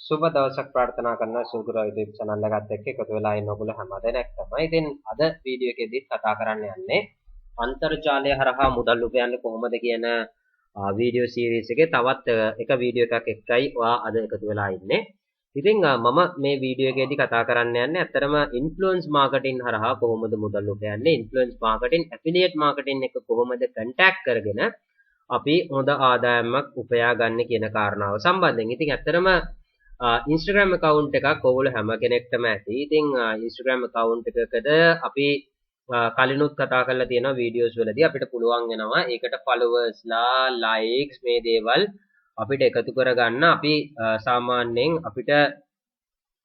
සුබ දවසක් ප්‍රාර්ථනා කරන සුගුරු YouTube channel එකත් එක්ක එකතු වෙලා ඉන්න ඔයගොල්ලෝ හැමදෙනෙක්ටම. ඉතින් අද වීඩියෝ එකේදීත් කතා කරන්න යන්නේ අන්තර්ජාලය හරහා මුදල් උපයන්නේ කොහොමද කියන වීඩියෝ සීරීස් එකේ තවත් එක වීඩියෝ එකක් එක්කයි ඔයා අද එකතු වෙලා ඉන්නේ. ඉතින් මම මේ වීඩියෝ එකේදී කතා කරන්න යන්නේ ඇත්තටම ඉන්ෆ්ලුවන්ස් මාකටිං හරහා කොහොමද මුදල් උපයන්නේ, ඉන්ෆ්ලුවන්ස් මාකටිං, ඇෆිලියේට් මාකටිං එක කොහොමද කන්ටැක්ට් කරගෙන අපි හොඳ ආදායමක් උපයා ගන්න කියන කාරණාව සම්බන්ධයෙන්. ඉතින් ඇත්තටම Instagram account එකක් ඔයගොල්ලෝ හැම කෙනෙක්ටම ඇති. ඉතින් Instagram account එකකද අපි කලිනුත් කතා කරලා තියෙනවා වීඩියෝස් වලදී අපිට පුළුවන් වෙනවා ඒකට followers ලා likes මේ දේවල් අපිට එකතු කරගන්න අපි සාමාන්‍යයෙන් අපිට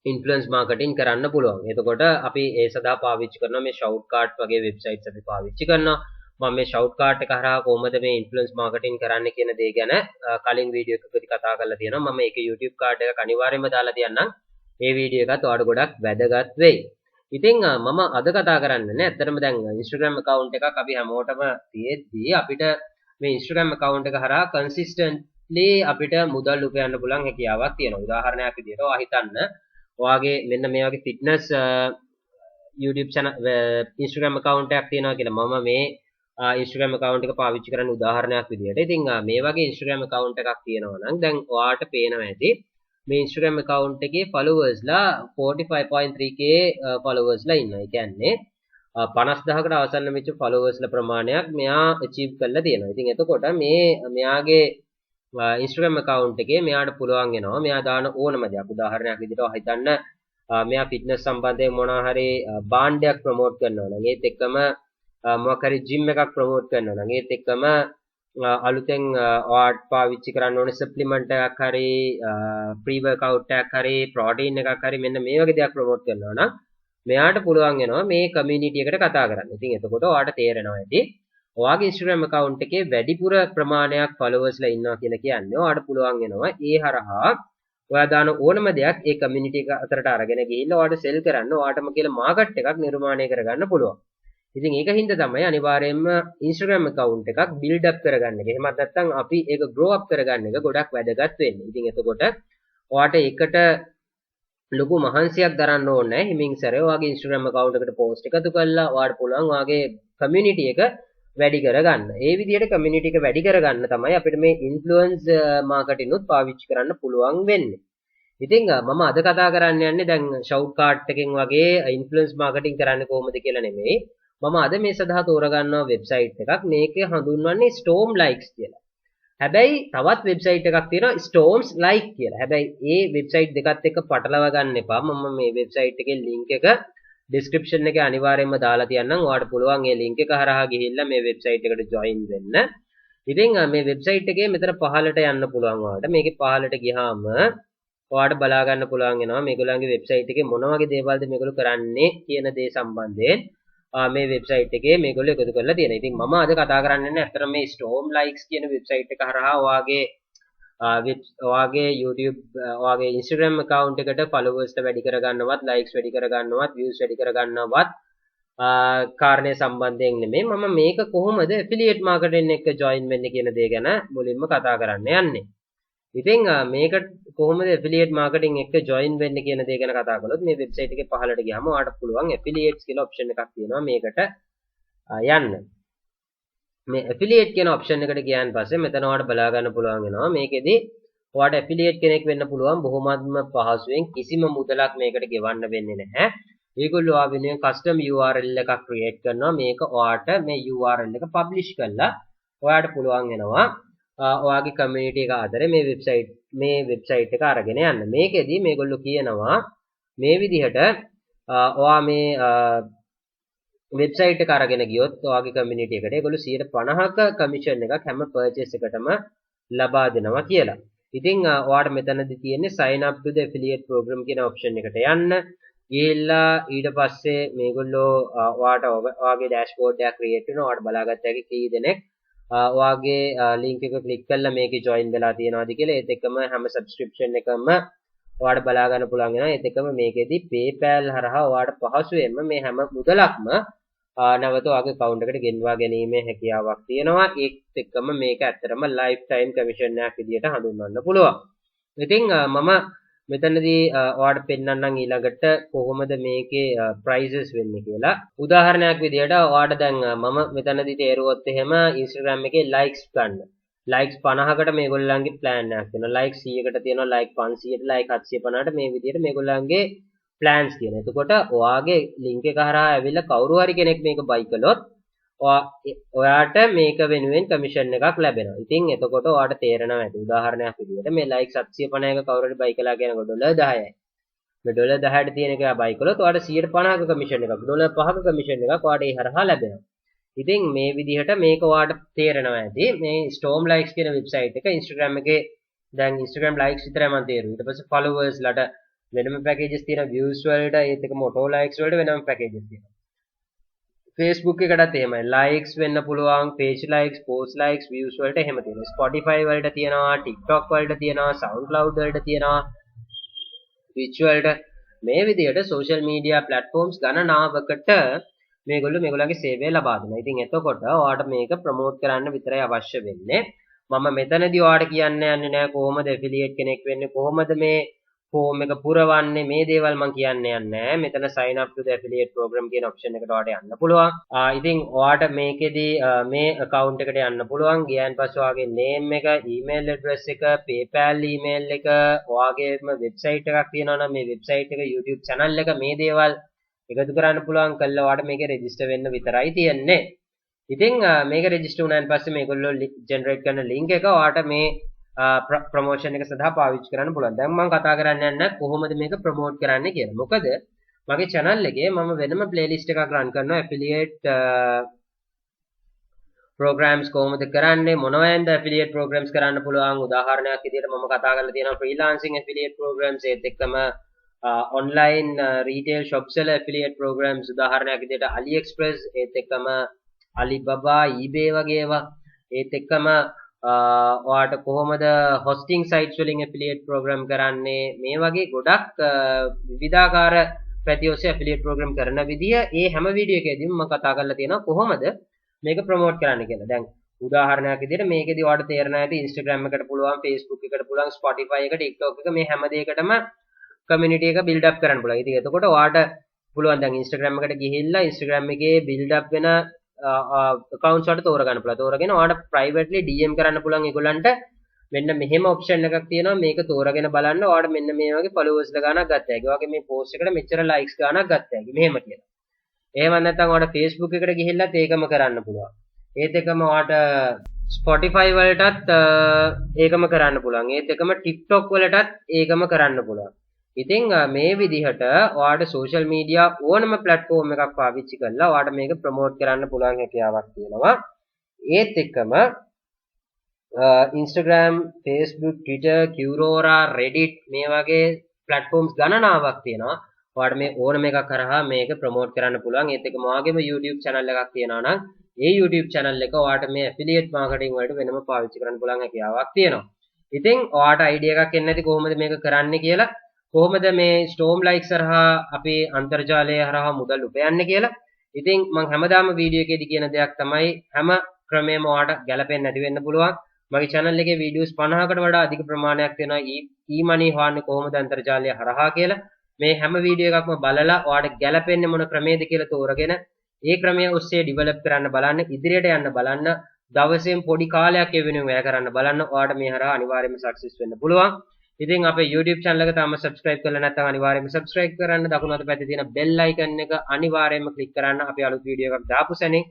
influence marketing කරන්න පුළුවන්. එතකොට අපි ඒ සඳහා පාවිච්චි කරන මේ shoutcart වගේ websites අපි පාවිච්චි කරනවා. මම මේ shoutcart එක හරහා කොහොමද මේ influence marketing කරන්න කියන දේ ගැන කලින් වීඩියෝ එකකදී කතා කරලා තියෙනවා. මම ඒක YouTube card එකක් අනිවාර්යයෙන්ම දාලා තියන්නම්. මේ වීඩියෝ එකත් ඔයාලට ගොඩක් වැදගත් වෙයි. ඉතින් මම අද කතා කරන්නේ ඇත්තටම දැන් Instagram account එකක් අපි හැමෝටම තියෙද්දී අපිට මේ Instagram account එක හරහා consistently අපිට මුදල් උපයන්න පුළුවන් හැකියාවක් තියෙනවා. උදාහරණයක් විදිහට ඔයා හිතන්න ඔයාගේ මෙන්න මේ වගේ fitness YouTube channel Instagram account එකක් තියෙනවා කියලා. මම මේ Instagram account එක පාවිච්චි කරන්න උදාහරණයක් විදිහට. ඉතින් මේ වගේ Instagram account එකක් තියෙනවා නම් දැන් ඔයාට පේනවා ඇති මේ Instagram account එකේ followers ලා 45.3k followers ලා ඉන්නවා. ඒ කියන්නේ 50000කට ආසන්න වෙච්ච followers ලා ප්‍රමාණයක් මෙයා achieve කරලා තියෙනවා. ඉතින් එතකොට මෙයාගේ Instagram account එකේ මෙයාට පුළුවන් වෙනවා මෙයා දාන ඕනම දෙයක්. උදාහරණයක් විදිහට හිතන්න මෙයා fitness සම්බන්ධයෙන් මොනවා හරි භාණ්ඩයක් ප්‍රොමෝට් කරනවා නම් ඒත් එක්කම මොකක් හරි gym එකක් ප්‍රොමෝට් කරනවා නම් ඒත් එක්කම අලුතෙන් ඔයාට පාවිච්චි කරන්න ඕනේ සප්ලිමන්ට් එකක් හරි ප්‍රී වර්කවුට් එකක් හරි ප්‍රෝටීන් එකක් හරි මෙන්න මේ වගේ දෙයක් ප්‍රොමෝට් කරනවා නම් මෙයාට පුළුවන් වෙනවා මේ කමියුනිටි එකට කතා කරන්න. ඉතින් එතකොට ඔයාට තේරෙනවා ඇති ඔයාගේ Instagram account එකේ වැඩිපුර ප්‍රමාණයක් followers ලා ඉන්නවා කියලා කියන්නේ ඔයාට පුළුවන් වෙනවා ඒ හරහා ඔයා දාන ඕනම දෙයක් ඒ කමියුනිටි එක අතරට අරගෙන ගිහිල්ලා ඔයාට සෙල් කරන්න ඔයාටම කියලා මාකට් එකක් නිර්මාණය කරගන්න පුළුවන්. ඉතින් ඒක හින්දා තමයි අනිවාර්යයෙන්ම Instagram account එකක් build up කරගන්න එක. එහෙමත් නැත්නම් අපි ඒක grow up කරගන්න එක ගොඩක් වැදගත් වෙන්නේ. ඉතින් එතකොට ඔයාට ඒකට ලොකු මහන්සියක් දරන්න ඕනේ නැහැ. හිමින් සැරේ ඔයාගේ Instagram account එකට post එකතු කරලා ඔයාට පුළුවන් ඔයාගේ community එක වැඩි කරගන්න. ඒ විදිහට community එක වැඩි කරගන්න තමයි අපිට මේ influence marketing උත් පාවිච්චි කරන්න පුළුවන් වෙන්නේ. ඉතින් මම අද කතා කරන්න යන්නේ දැන් shoutcart එකෙන් වගේ influence marketing කරන්න කොහොමද කියලා නෙමෙයි. මම අද මේ සඳහා තෝරගන්නවා වෙබ්සයිට් එකක්. මේක හඳුන්වන්නේ Stormlikes කියලා. හැබැයි තවත් වෙබ්සයිට් එකක් තියෙනවා Stormlikes කියලා. හැබැයි ඒ වෙබ්සයිට් දෙකත් එක්ක පටලවා ගන්න එපා. මම මේ වෙබ්සයිට් එකේ link එක description එකේ අනිවාර්යයෙන්ම දාලා තියන්නම්. ඔයාලට පුළුවන් මේ link එක හරහා ගිහිල්ලා මේ වෙබ්සයිට් එකට join වෙන්න. ඉතින් මේ වෙබ්සයිට් එකේ මෙතන පහළට යන්න පුළුවන් ඔයාලට. මේකේ පහළට ගියාම ඔයාලට බලා ගන්න පුළුවන් වෙනවා මේගොල්ලන්ගේ වෙබ්සයිට් එකේ මොන වගේ දේවල්ද මේගොල්ලෝ කරන්නේ කියන දේ සම්බන්ධයෙන් මේ වෙබ්සයිට් එකේ මේගොල්ලෝ එකතු කරලා තියෙනවා. ඉතින් මම අද කතා කරන්නේ අතර මේ Stormlikes කියන වෙබ්සයිට් එක හරහා ඔයාගේ YouTube ඔයාගේ Instagram account එකට followers වැඩි කරගන්නවත්, likes වැඩි කරගන්නවත්, views වැඩි කරගන්නවත් කාරණේ සම්බන්ධයෙන් නෙමෙයි. මම මේක කොහොමද affiliate marketing එක join වෙන්නේ කියන දේ ගැන මුලින්ම කතා කරන්න යන්නේ. ඉතින් මේක කොහොමද affiliate marketing එක join වෙන්නේ කියන දේ ගැන කතා කළොත් මේ වෙබ්සයිට් එකේ පහළට ගියාම ඔයාලට පුළුවන් affiliates කියලා option එකක් තියෙනවා මේකට යන්න. මේ affiliate කියන option එකට ගියාන් පස්සේ මෙතන ඔයාලට බලා ගන්න පුළුවන් වෙනවා මේකෙදි ඔයාලට affiliate කෙනෙක් වෙන්න පුළුවන් බොහොමත්ම පහසුවෙන් කිසිම මුදලක් මේකට ගෙවන්න වෙන්නේ නැහැ. ඒගොල්ලෝ ආ වෙනුවෙන් custom URL එකක් create කරනවා. මේක ඔයාලට මේ URL එක publish කරලා ඔයාලට පුළුවන් වෙනවා ඔයාගේ community එක අතර මේ වෙබ්සයිට් එක අරගෙන යන්න. මේකෙදි මේගොල්ලෝ කියනවා මේ විදිහට ඔයා මේ වෙබ්සයිට් එක අරගෙන ගියොත් ඔයාගේ community එකට ඒගොල්ලෝ 50%ක commission එකක් හැම purchase එකටම ලබා දෙනවා කියලා. ඉතින් ඔයාට මෙතනදී තියෙන්නේ sign up to the affiliate program කියන option එකට යන්න. ගිහිල්ලා ඊට පස්සේ මේගොල්ලෝ ඔයාට ඔයාගේ dashboard එකක් create කරනවා. ඔයාට බලාගත්ත හැකි කී දෙනෙක් ඔයාගේ link එක click කරලා මේකේ join වෙලා තියෙනවාද කියලා. ඒත් එක්කම හැම subscription එකම ඔයාට බලා ගන්න පුළුවන් වෙනවා. ඒත් එක්කම මේකෙදි PayPal හරහා ඔයාට පහසුවෙන්ම මේ හැම මුදලක්ම නැවත ඔයාගේ account එකට ගෙන්වා ගැනීමේ හැකියාවක් තියෙනවා. ඒත් එක්කම මේක ඇත්තටම lifetime commission එකක් විදිහට හඳුන්වන්න පුළුවන්. ඉතින් මම මෙතනදී ඔයාලට පෙන්නන්නම් ඊළඟට කොහොමද මේකේ prices වෙන්නේ කියලා. උදාහරණයක් විදිහට ඔයාලට දැන් මම මෙතනදී තේරුවොත් එහෙම Instagram එකේ likes ගන්න. likes 50කට මේගොල්ලන්ගේ plan එකක් තියෙනවා. like 100කට තියෙනවා, like 500ට, like 750ට මේ විදිහට මේගොල්ලන්ගේ plans තියෙනවා. එතකොට ඔයාගේ link එක හරහා ඇවිල්ලා කවුරු හරි කෙනෙක් මේක buy කළොත් ඔයාට මේක වෙනුවෙන් කමිෂන් එකක් ලැබෙනවා. ඉතින් එතකොට ඔයාට තේරෙනවා ඇති. උදාහරණයක් විදිහට මේ like 750ක කවුරු හරි buy කළා කියනකොට ඩොලර් 10යි. මේ ඩොලර් 10ට තියෙන එක buy කළොත් ඔයාට 150ක කමිෂන් එකක්, ඩොලර් 5ක කමිෂන් එකක් ඔයාට ඒ හරහා ලැබෙනවා. ඉතින් මේ විදිහට මේක ඔයාට තේරෙනවා ඇති. මේ Stormlikes කියන වෙබ්සයිට් එක Instagram එකේ දැන් Instagram likes විතරයි මම තේරුවේ. ඊට පස්සේ followers ලට වෙනම packages තියෙනවා, views වලට ඒත් එකම auto likes වලට වෙනම packages තියෙනවා. Facebook එකටත් එහෙමයි. likes වෙන්න පුළුවන්, page likes, post likes, views වලට එහෙම තියෙනවා. Spotify වලට තියෙනවා, TikTok වලට තියෙනවා, SoundCloud වලට තියෙනවා, Twitch වලට මේ විදිහට social media platforms ගණනාවකට මේගොල්ලෝ මේගොල්ලන්ගේ සේවය ලබා දෙනවා. ඉතින් එතකොට ඔයාලට මේක ප්‍රොමෝට් කරන්න විතරයි අවශ්‍ය වෙන්නේ. මම මෙතනදී ඔයාලට කියන්න යන්නේ නැහැ කොහොමද affiliate කෙනෙක් වෙන්නේ, කොහොමද මේ form එක පුරවන්නේ, මේ දේවල් මම කියන්න යන්නේ නැහැ. මෙතන sign up to the affiliate program කියන option එකට ඔයාලට යන්න පුළුවන්. ඉතින් ඔයාලට මේකෙදී මේ account එකට යන්න පුළුවන්. ගියන් පස්සේ ඔයාගේ name එක, email address එක, PayPal email එක, ඔයාගේම website එකක් තියෙනවා නම් මේ website එක, YouTube channel එක, මේ දේවල් එකතු කරන්න පුළුවන්. කළා ඔයාලට මේකේ register වෙන්න විතරයි තියෙන්නේ. ඉතින් මේක register වුණාන් පස්සේ මේගොල්ලෝ generate කරන link එක ඔයාලට මේ ප්‍රොමෝෂන් එක සඳහා පාවිච්චි කරන්න පුළුවන්. දැන් මම කතා කරන්න යන්නේ කොහොමද මේක ප්‍රොමෝට් කරන්නේ කියලා. මොකද මගේ channel එකේ මම වෙනම playlist එකක් run කරනවා affiliate programs කොහොමද කරන්නේ, මොනවයින්ද affiliate programs කරන්න පුළුවන්. උදාහරණයක් විදිහට මම කතා කරලා තියෙනවා freelancing affiliate programs, ඒත් එක්කම online retail shop seller affiliate programs, උදාහරණයක් විදිහට AliExpress, ඒත් එක්කම Alibaba, eBay වගේ ඒවා, ඒත් එක්කම ඔයාට කොහොමද hosting sites වලින් affiliate program කරන්නේ, මේ වගේ ගොඩක් විවිධාකාර පැති ඔස්සේ affiliate program කරන විදිය ඒ හැම වීඩියෝ එකකදීම මම කතා කරලා තියෙනවා කොහොමද මේක ප්‍රොමෝට් කරන්න කියලා. දැන් උදාහරණයක් විදිහට මේකෙදි ඔයාලට තේරෙනවා ඇති Instagram එකට පුළුවන්, Facebook එකට පුළුවන්, Spotify එක, TikTok එක මේ හැම දෙයකටම community එක build up කරන්න පුළුවන්. ඉතින් එතකොට ඔයාට පුළුවන් දැන් Instagram එකට ගිහිල්ලා Instagram එකේ build up වෙන accounts වලට තෝරගන්න පුළුවන්. තෝරගෙන ඔයාලට privately DM කරන්න පුළුවන් ඒගොල්ලන්ට. මෙන්න මෙහෙම option එකක් තියෙනවා, මේක තෝරගෙන බලන්න. ඔයාලට මෙන්න මේ වගේ followers ගානක් ගත්ත හැකි. ඒ වගේ මේ post එකට මෙච්චර likes ගානක් ගත්ත හැකි. මෙහෙම කියලා. එහෙම නැත්නම් ඔයාලට Facebook එකට ගිහිල්ලත් ඒකම කරන්න පුළුවන්. ඒත් එකම ඔයාලට Spotify වලටත් ඒකම කරන්න පුළුවන්. ඒත් එකම TikTok වලටත් ඒකම කරන්න පුළුවන්. ඉතින් මේ විදිහට ඔයාලට social media ඕනම platform එකක් පාවිච්චි කරලා ඔයාලට මේක promote කරන්න පුළුවන් හැකියාවක් තියෙනවා. ඒත් එක්කම Instagram, Facebook, Twitter, Quora, Reddit මේ වගේ platforms ගණනාවක් තියෙනවා. ඔයාලට මේ ඕනම එකක් කරහා මේක promote කරන්න පුළුවන්. ඒත් එක්කම ඔයාගේම YouTube channel එකක් තියෙනවා නම් ඒ YouTube channel එක ඔයාලට මේ affiliate marketing වලට වෙනම පාවිච්චි කරන්න පුළුවන් හැකියාවක් තියෙනවා. ඉතින් ඔයාලට idea එකක් එන්නේ නැති කොහොමද මේක කරන්නේ කියලා, කොහොමද මේ Stormlikes හරහා අපේ අන්තර්ජාලය හරහා මුදල් උපයන්නේ කියලා. ඉතින් මම හැමදාම වීඩියෝ එකේදී කියන දෙයක් තමයි හැම ක්‍රමයක්ම ඔයාලට ගැලපෙන්නේ නැති වෙන්න පුළුවන්. මගේ channel එකේ වීඩියෝස් 50කට වඩා අධික ප්‍රමාණයක් තියෙනවා e-money හොයන්නේ කොහොමද අන්තර්ජාලය හරහා කියලා. මේ හැම වීඩියෝ එකක්ම බලලා ඔයාලට ගැලපෙන්නේ මොන ක්‍රමයේද කියලා තෝරගෙන ඒ ක්‍රමය ඔස්සේ ඩෙවලොප් කරන්න බලන්න, ඉදිරියට යන්න බලන්න, දවසෙන් පොඩි කාලයක් ඒ වෙනුවෙන් වැය කරන්න බලන්න. ඔයාලට මේ හරහා අනිවාර්යයෙන්ම සක්සස් වෙන්න පුළුවන්. ඉතින් අපේ YouTube channel එක තාම subscribe කරලා නැත්නම් අනිවාර්යයෙන්ම subscribe කරන්න. දකුණු අත පැත්තේ තියෙන bell icon එක අනිවාර්යයෙන්ම click කරන්න. අපි අලුත් වීඩියෝ එකක් දාපු සැනින්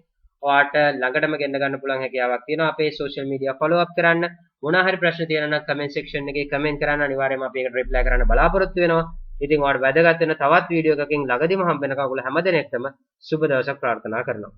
ඔයාලට ළඟටම ගෙන්න ගන්න පුළුවන් හැකියාවක් තියෙනවා. අපේ social media follow up කරන්න. මොනවා හරි ප්‍රශ්න තියෙනවා නම් comment section එකේ comment කරන්න. අනිවාර්යයෙන්ම අපි ඒකට reply කරන්න බලාපොරොත්තු වෙනවා. ඉතින් ඔයාලට වැදගත් වෙන තවත් වීඩියෝ එකකින් ළඟදිම හම්බ වෙනකම් ඔයගොල්ලෝ හැමදෙනෙක්ටම සුබ දවසක් ප්‍රාර්ථනා කරනවා.